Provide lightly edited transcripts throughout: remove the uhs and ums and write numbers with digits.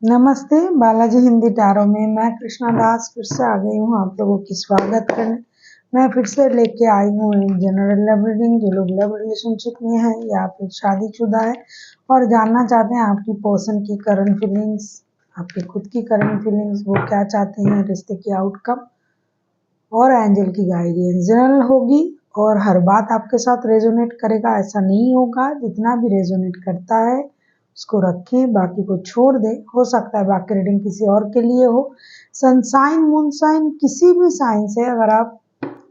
नमस्ते, बालाजी हिंदी टैरो में मैं कृष्णा दास फिर से आ गई हूँ आप लोगों की स्वागत करने। मैं फिर से लेके आई हूँ एक जनरल लव रीडिंग। जो लोग लव रिलेशनशिप में है या फिर शादीशुदा है और जानना चाहते हैं आपकी पर्सन की करंट फीलिंग्स, आपकी खुद की करंट फीलिंग्स, वो क्या चाहते हैं रिश्ते की आउटकम और एंजल की गाइडेंस जनरल होगी। और हर बात आपके साथ रेजोनेट करेगा ऐसा नहीं होगा, जितना भी रेजोनेट करता है उसको रखें, बाकी को छोड़ दें। हो सकता है बाकी रीडिंग किसी और के लिए हो। सनसाइन मून साइन किसी भी साइन से अगर आप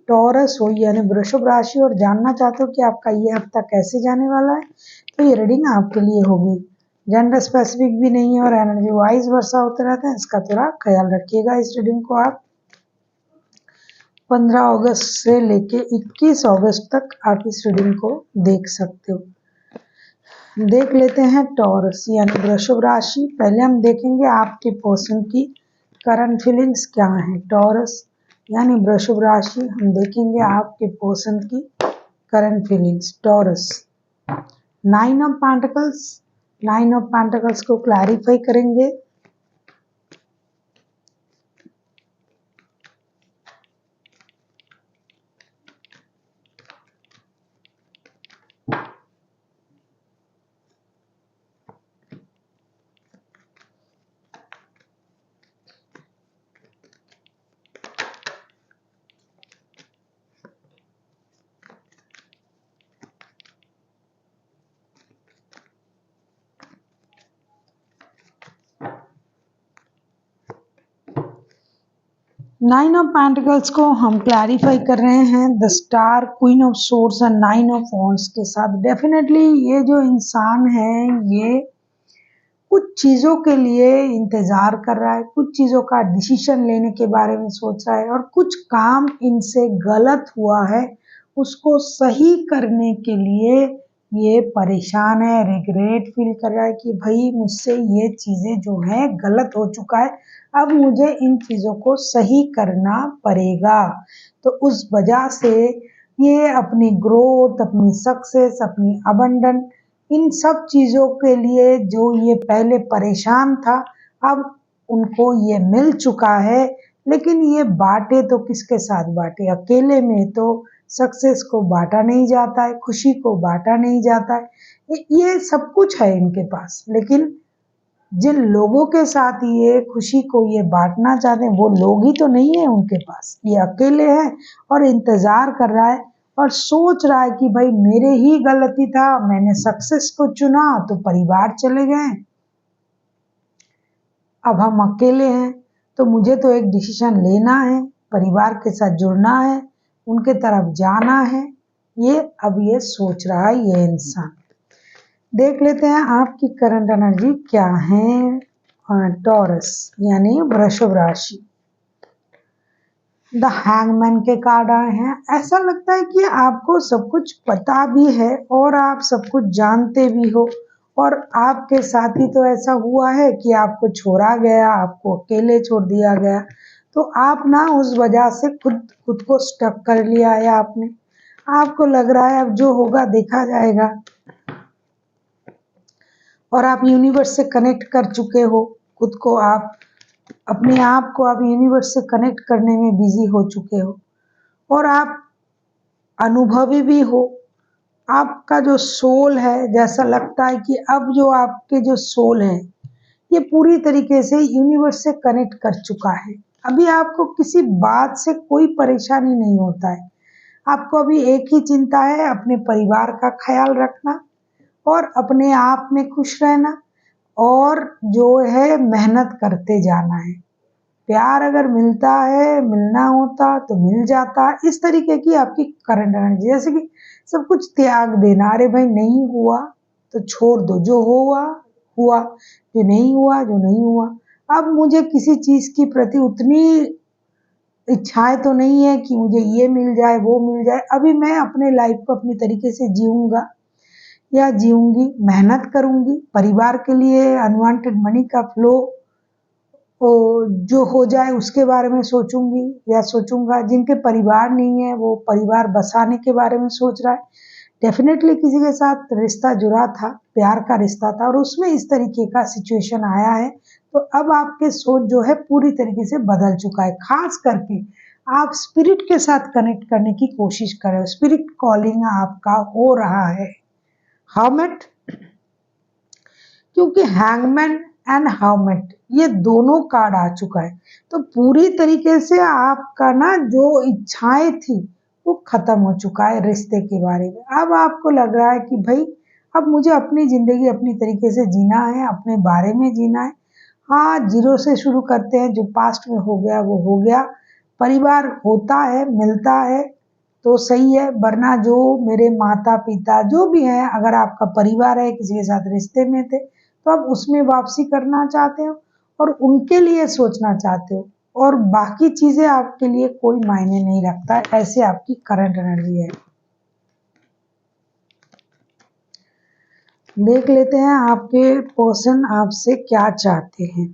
टॉरस हो यानी वृषभ राशि और जानना चाहते हो कि आपका ये हफ्ता कैसे जाने वाला है तो ये रीडिंग आपके लिए होगी। जेंडर स्पेसिफिक भी नहीं है और एनर्जी वाइज वर्षा होते रहते हैं, इसका थोड़ा ख्याल रखिएगा। इस रीडिंग को आप 15 अगस्त से लेके 21 अगस्त तक आप इस रीडिंग को देख सकते हो। देख लेते हैं टॉरस यानी वृषभ राशि। पहले हम देखेंगे आपके पर्सन की करंट फीलिंग्स क्या है। टॉरस यानी वृषभ राशि, हम देखेंगे आपके पर्सन की current feelings. Taurus, 9 of pentacles को क्लैरिफाई करेंगे। नाइन ऑफ पेंटिकल्स को हम क्लैरिफाई कर रहे हैं the star, queen of source and 9 of wands के साथ। डेफिनेटली ये जो इंसान है ये कुछ चीज़ों के लिए इंतज़ार कर रहा है, कुछ चीज़ों का डिसीजन लेने के बारे में सोच रहा है और कुछ काम इनसे गलत हुआ है उसको सही करने के लिए ये परेशान है, रिग्रेट फील कर रहा है कि भाई मुझसे ये चीज़ें जो है गलत हो चुका है, अब मुझे इन चीज़ों को सही करना पड़ेगा। तो उस वजह से ये अपनी ग्रोथ, अपनी सक्सेस, अपनी अबंडन, इन सब चीज़ों के लिए जो ये पहले परेशान था अब उनको ये मिल चुका है। लेकिन ये बांटे तो किसके साथ बांटे, अकेले में तो सक्सेस को बांटा नहीं जाता है, खुशी को बांटा नहीं जाता है। ये सब कुछ है इनके पास, लेकिन जिन लोगों के साथ ये खुशी को ये बांटना चाहते हैं वो लोग ही तो नहीं है उनके पास। ये अकेले है और इंतजार कर रहा है और सोच रहा है कि भाई मेरे ही गलती था, मैंने सक्सेस को चुना तो परिवार चले गए, अब हम अकेले हैं तो मुझे तो एक डिसीजन लेना है, परिवार के साथ जुड़ना है, उनके तरफ जाना है। ये अब ये सोच रहा है ये इंसान। देख लेते हैं आपकी करंट एनर्जी क्या है। टॉरस यानी वृषभ राशि, द हैंगमैन के कार्ड आए हैं। ऐसा लगता है कि आपको सब कुछ पता भी है और आप सब कुछ जानते भी हो और आपके साथ ही तो ऐसा हुआ है कि आपको छोड़ा गया, आपको अकेले छोड़ दिया गया, तो आप ना उस वजह से खुद खुद को स्टक कर लिया है आपने। आपको लग रहा है अब जो होगा देखा जाएगा और आप यूनिवर्स से कनेक्ट कर चुके हो खुद को, आप अपने आप को आप यूनिवर्स से कनेक्ट करने में बिजी हो चुके हो और आप अनुभवी भी हो। आपका जो सोल है, जैसा लगता है कि अब जो आपके जो सोल है ये पूरी तरीके से यूनिवर्स से कनेक्ट कर चुका है। अभी आपको किसी बात से कोई परेशानी नहीं होता है। आपको अभी एक ही चिंता है, अपने परिवार का ख्याल रखना और अपने आप में खुश रहना और जो है मेहनत करते जाना है। प्यार अगर मिलता है, मिलना होता तो मिल जाता। इस तरीके की आपकी करंट एनर्जी, जैसे कि सब कुछ त्याग देना, अरे भाई नहीं हुआ तो छोड़ दो, जो हुआ हुआ, जो नहीं हुआ जो नहीं हुआ। अब मुझे किसी चीज की प्रति उतनी इच्छाएं तो नहीं है कि मुझे ये मिल जाए वो मिल जाए। अभी मैं अपने लाइफ को अपनी तरीके से जीऊंगा या जीऊंगी, मेहनत करूंगी, परिवार के लिए अनवांटेड मनी का फ्लो जो हो जाए उसके बारे में सोचूंगी या सोचूंगा। जिनके परिवार नहीं है वो परिवार बसाने के बारे में सोच रहा है। डेफिनेटली किसी के साथ रिश्ता जुड़ा था, प्यार का रिश्ता था और उसमें इस तरीके का सिचुएशन आया है, तो अब आपके सोच जो है पूरी तरीके से बदल चुका है। खास करके आप स्पिरिट के साथ कनेक्ट करने की कोशिश कर रहे हो, स्पिरिट कॉलिंग आपका हो रहा है। हर्मिट, क्योंकि हैंगमैन एंड हर्मिट ये दोनों कार्ड आ चुका है, तो पूरी तरीके से आपका ना जो इच्छाएं थी वो खत्म हो चुका है रिश्ते के बारे में। अब आपको लग रहा है कि भाई अब मुझे अपनी जिंदगी अपनी तरीके से जीना है, अपने बारे में जीना है। हाँ, जीरो से शुरू करते हैं, जो पास्ट में हो गया वो हो गया। परिवार होता है, मिलता है तो सही है, वरना जो मेरे माता पिता जो भी हैं, अगर आपका परिवार है, किसी के साथ रिश्ते में थे, तो आप उसमें वापसी करना चाहते हो और उनके लिए सोचना चाहते हो, और बाकी चीजें आपके लिए कोई मायने नहीं रखता है। ऐसे आपकी करंट एनर्जी है। देख लेते हैं आपके पर्सन आपसे क्या चाहते हैं।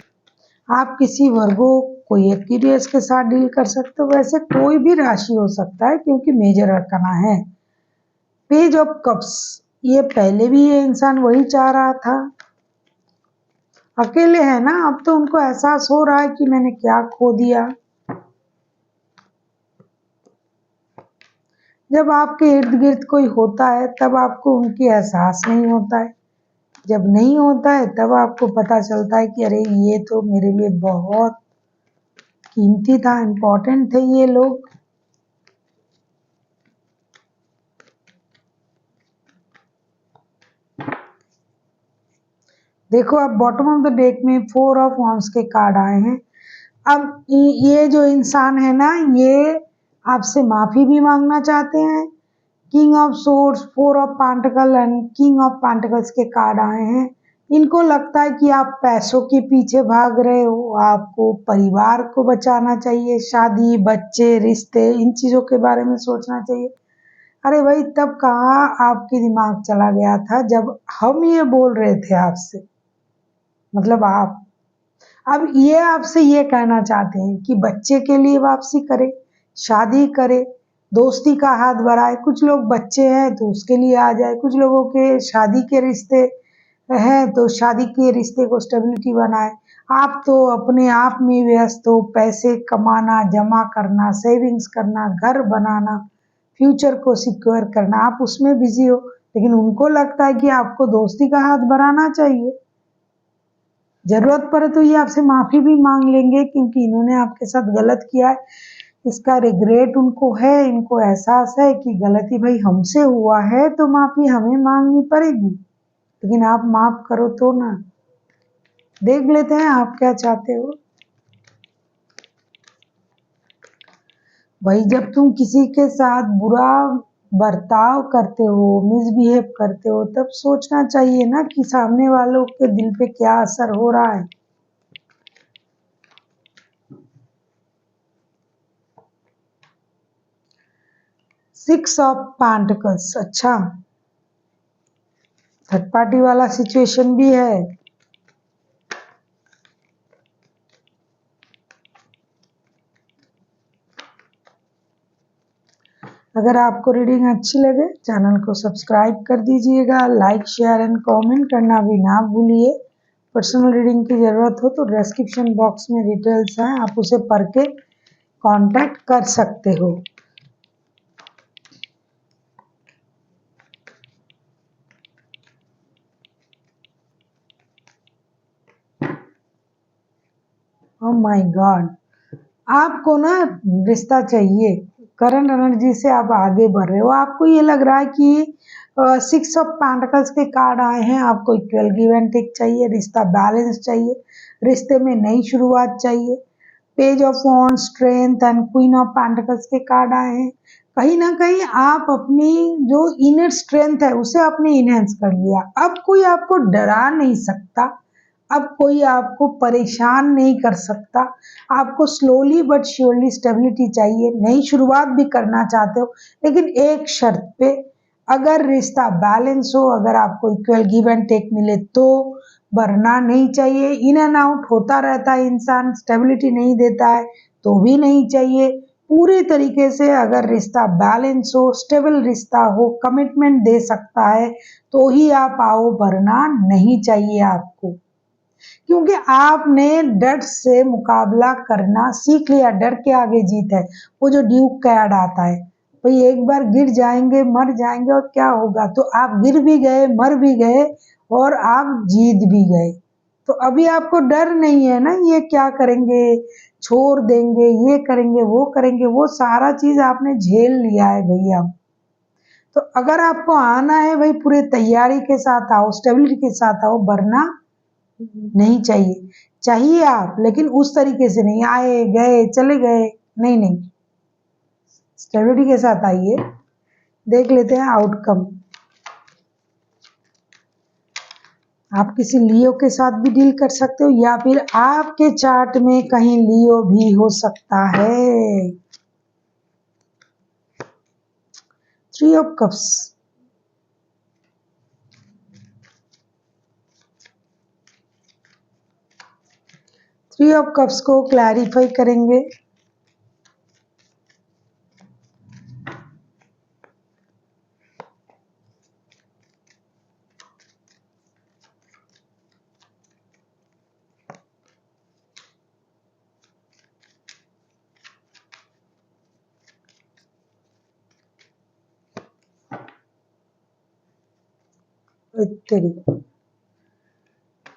आप किसी वर्गो कोई एक्वेरियस के साथ डील कर सकते हो, वैसे कोई भी राशि हो सकता है क्योंकि मेजर अरकाना है। पेज ऑफ कप्स, ये पहले भी ये इंसान वही चाह रहा था। अकेले है ना, अब तो उनको एहसास हो रहा है कि मैंने क्या खो दिया। जब आपके इर्द गिर्द कोई होता है तब आपको उनकी एहसास नहीं होता है, जब नहीं होता है तब आपको पता चलता है कि अरे ये तो मेरे लिए बहुत कीमती था, इम्पोर्टेंट थे ये लोग। देखो अब बॉटम ऑफ द डेक में 4 ऑफ वांड्स के कार्ड आए हैं। अब ये जो इंसान है ना, ये आपसे माफी भी मांगना चाहते हैं। King of swords, 4 of pentacle and king of pentacles के कार्ड आए हैं। इनको लगता है कि आप पैसों के पीछे भाग रहे हो, आपको परिवार को बचाना चाहिए, शादी, बच्चे, रिश्ते, इन चीजों के बारे में सोचना चाहिए। अरे भाई, तब कहाँ आपके दिमाग चला गया था जब हम ये बोल रहे थे आपसे, मतलब आप अब ये आपसे ये कहना चाहते हैं कि बच्चे के लिए वापसी करे, शादी करे, दोस्ती का हाथ बढ़ाए। कुछ लोग बच्चे हैं तो उसके लिए आ जाए, कुछ लोगों के शादी के रिश्ते हैं तो शादी के रिश्ते को स्टेबिलिटी बनाए। आप तो अपने आप में व्यस्त हो, पैसे कमाना, जमा करना, सेविंग्स करना, घर बनाना, फ्यूचर को सिक्योर करना, आप उसमें बिजी हो। लेकिन उनको लगता है कि आपको दोस्ती का हाथ बढ़ाना चाहिए। जरूरत पड़े तो ये आपसे माफी भी मांग लेंगे क्योंकि इन्होंने आपके साथ गलत किया है। इसका रिग्रेट उनको है, इनको एहसास है कि गलती भाई हमसे हुआ है तो माफी हमें मांगनी पड़ेगी, लेकिन आप माफ करो तो ना। देख लेते हैं आप क्या चाहते हो। भाई, जब तुम किसी के साथ बुरा बर्ताव करते हो, मिसबिहेव करते हो, तब सोचना चाहिए ना कि सामने वालों के दिल पे क्या असर हो रहा है। सिक्स ऑफ पेंटिकल्स, अच्छा, थर्ड पार्टी वाला सिचुएशन भी है। अगर आपको रीडिंग अच्छी लगे चैनल को सब्सक्राइब कर दीजिएगा, लाइक शेयर एंड कमेंट करना भी ना भूलिए। पर्सनल रीडिंग की ज़रूरत हो तो डिस्क्रिप्शन बॉक्स में डिटेल्स हैं, आप उसे पढ़ के कांटेक्ट कर सकते हो। ओह माय गॉड, आपको ना रिश्ता चाहिए, करंट एनर्जी से आप आगे बढ़ रहे हो। आपको ये लग रहा है कि 6 ऑफ पेंटिकल्स के कार्ड आए हैं, आपको इक्वल गिव एंड टेक चाहिए, रिश्ता बैलेंस चाहिए, रिश्ते में नई शुरुआत चाहिए। Page of wands, strength and queen of pentacles के कार्ड आए हैं। कहीं ना कहीं आप अपनी जो इनर स्ट्रेंथ है उसे आपने इनहेंस कर लिया। अब कोई आपको डरा नहीं सकता, अब कोई आपको परेशान नहीं कर सकता। आपको स्लोली बट श्योरली स्टेबिलिटी चाहिए, नई शुरुआत भी करना चाहते हो, लेकिन एक शर्त पे, अगर रिश्ता बैलेंस हो, अगर आपको इक्वल गिव एंड टेक मिले तो, वरना नहीं चाहिए। इन एंड आउट होता रहता है इंसान, स्टेबिलिटी नहीं देता है तो भी नहीं चाहिए। पूरी तरीके से अगर रिश्ता बैलेंस हो, स्टेबल रिश्ता हो, कमिटमेंट दे सकता है तो ही आप आओ, वरना नहीं चाहिए आपको। क्योंकि आपने डर से मुकाबला करना सीख लिया, डर के आगे जीत है। वो जो ड्यूक कैड आता है, भाई एक बार गिर जाएंगे, मर जाएंगे और क्या होगा, तो आप गिर भी गए, मर भी गए और आप जीत भी गए। तो अभी आपको डर नहीं है ना, ये क्या करेंगे, छोड़ देंगे, ये करेंगे, वो सारा चीज आपने झेल लिया है भैया। तो अगर आपको आना है भाई, पूरे तैयारी के साथ आओ, स्टेबिलिटी के साथ आओ, वरना नहीं चाहिए। चाहिए आप, लेकिन उस तरीके से नहीं, आए गए चले गए, नहीं नहीं, स्टेबिलिटी के साथ आइए। देख लेते हैं आउटकम। आप किसी लियो के साथ भी डील कर सकते हो, या फिर आपके चार्ट में कहीं लियो भी हो सकता है। 3 ऑफ कप्स, 3 ऑफ कप्स को क्लैरिफाई करेंगे।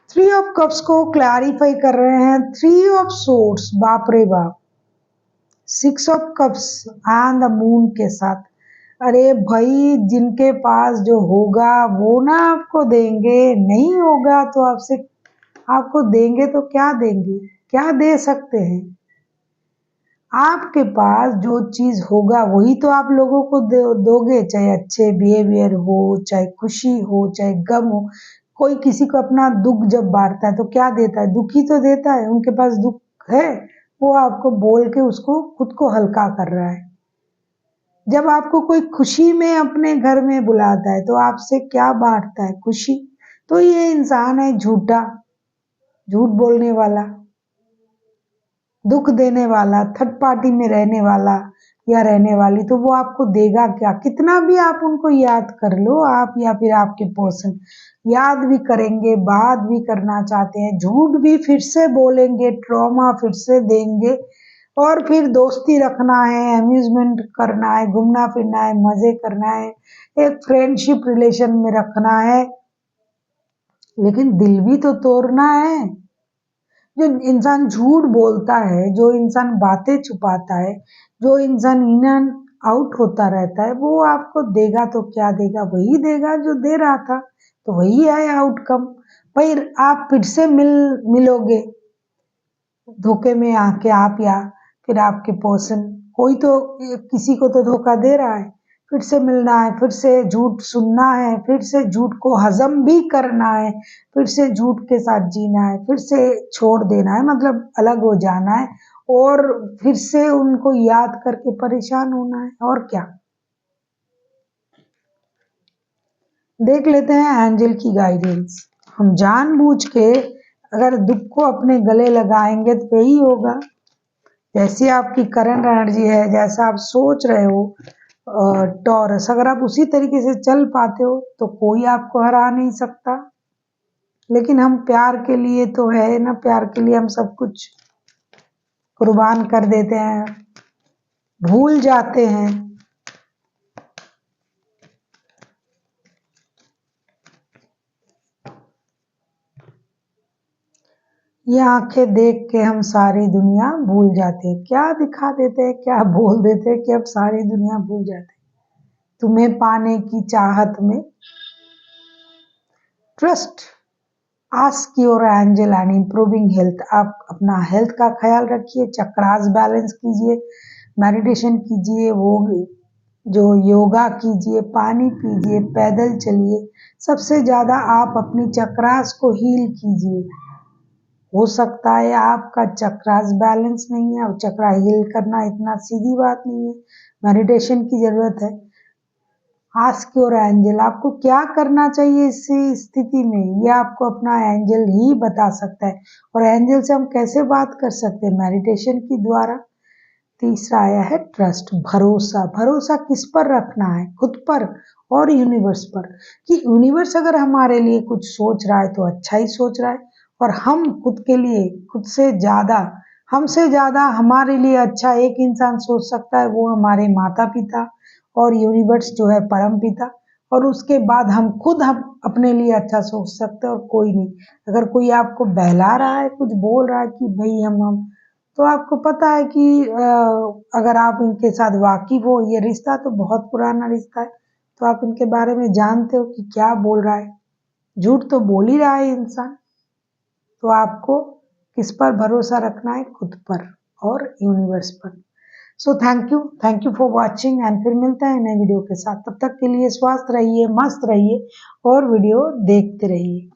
थ्री ऑफ कप्स को क्लैरिफाई कर रहे हैं 3 ऑफ सोर्ड्स, बाप रे बाप, 6 of cups and the moon के साथ। अरे भाई, जिनके पास जो होगा वो ना आपको देंगे, नहीं होगा तो आपसे, आपको देंगे तो क्या देंगे, क्या दे सकते हैं। आपके पास जो चीज होगा वही तो आप लोगों को दोगे, चाहे अच्छे बिहेवियर हो, चाहे खुशी हो, चाहे गम हो। कोई किसी को अपना दुख जब बांटता है तो क्या देता है, दुखी तो देता है। उनके पास दुख है, वो आपको बोल के उसको खुद को हल्का कर रहा है। जब आपको कोई खुशी में अपने घर में बुलाता है तो आपसे क्या बांटता है, खुशी। तो ये इंसान है झूठा, झूठ बोलने वाला, दुख देने वाला, थर्ड पार्टी में रहने वाला या रहने वाली। तो वो आपको देगा क्या, कितना भी आप उनको याद कर लो, आप या फिर आपके पर्सन याद भी करेंगे, बात भी करना चाहते हैं, झूठ भी फिर से बोलेंगे, ट्रॉमा फिर से देंगे, और फिर दोस्ती रखना है, अम्यूजमेंट करना है, घूमना फिरना है, मजे करना है, एक फ्रेंडशिप रिलेशन में रखना है, लेकिन दिल भी तो तोड़ना है। जो इंसान झूठ बोलता है, जो इंसान बातें छुपाता है, जो इंसान इन एंड आउट होता रहता है, वो आपको देगा तो क्या देगा, वही देगा जो दे रहा था। तो वही है आउटकम। भाई आप फिर से मिलोगे धोखे में आके, आप या फिर आपके पर्सन, कोई तो किसी को तो धोखा दे रहा है। फिर से मिलना है, फिर से झूठ सुनना है, फिर से झूठ को हजम भी करना है, फिर से झूठ के साथ जीना है, फिर से छोड़ देना है, मतलब अलग हो जाना है, और फिर से उनको याद करके परेशान होना है, और क्या। देख लेते हैं एंजल की गाइडेंस। हम जानबूझ के अगर दुख को अपने गले लगाएंगे तो यही होगा। जैसी आपकी करंट एनर्जी है, जैसा आप सोच रहे हो टॉरस, अगर आप उसी तरीके से चल पाते हो तो कोई आपको हरा नहीं सकता। लेकिन हम प्यार के लिए तो है ना, प्यार के लिए हम सब कुछ कुर्बान कर देते हैं, भूल जाते हैं। ये आंखें देख के हम सारी दुनिया भूल जाते हैं, क्या दिखा देते हैं, क्या बोल देते हैं कि अब सारी दुनिया भूल जाते हैं। तुम्हें पाने की चाहत में trust, ask your angel and improving health. आप अपना हेल्थ का ख्याल रखिए, चक्रास बैलेंस कीजिए, मेडिटेशन कीजिए, वो जो योगा कीजिए, पानी पीजिए, पैदल चलिए। सबसे ज़्यादा आप अपनी चक्रास को हील कीजिए। हो सकता है आपका चक्रास बैलेंस नहीं है, और चक्रा हील करना इतना सीधी बात नहीं है, मेडिटेशन की ज़रूरत है। आस्क योर एंजल, आपको क्या करना चाहिए इस स्थिति में, ये आपको अपना एंजल ही बता सकता है। और एंजल से हम कैसे बात कर सकते हैं, मेडिटेशन के द्वारा। तीसरा आया है ट्रस्ट, भरोसा। भरोसा किस पर रखना है? खुद पर और यूनिवर्स पर, कि यूनिवर्स अगर हमारे लिए कुछ सोच रहा है तो अच्छा ही सोच रहा है, और हम खुद के लिए खुद से ज़्यादा, हमसे ज़्यादा हमारे लिए अच्छा एक इंसान सोच सकता है, वो हमारे माता पिता और यूनिवर्स जो है परम पिता। और उसके बाद हम अपने लिए अच्छा सोच सकते हैं और कोई नहीं। अगर कोई आपको बहला रहा है, कुछ बोल रहा है कि भाई हम, तो आपको पता है कि अगर आप इनके साथ वाकिफ हो, ये रिश्ता तो बहुत पुराना रिश्ता है, तो आप इनके बारे में जानते हो कि क्या बोल रहा है, झूठ तो बोल ही रहा है इंसान। तो आपको किस पर भरोसा रखना है? खुद पर और यूनिवर्स पर। So thank you for watching, and फिर मिलते हैं नए वीडियो के साथ। तब तक के लिए स्वस्थ रहिए, मस्त रहिए और वीडियो देखते रहिए।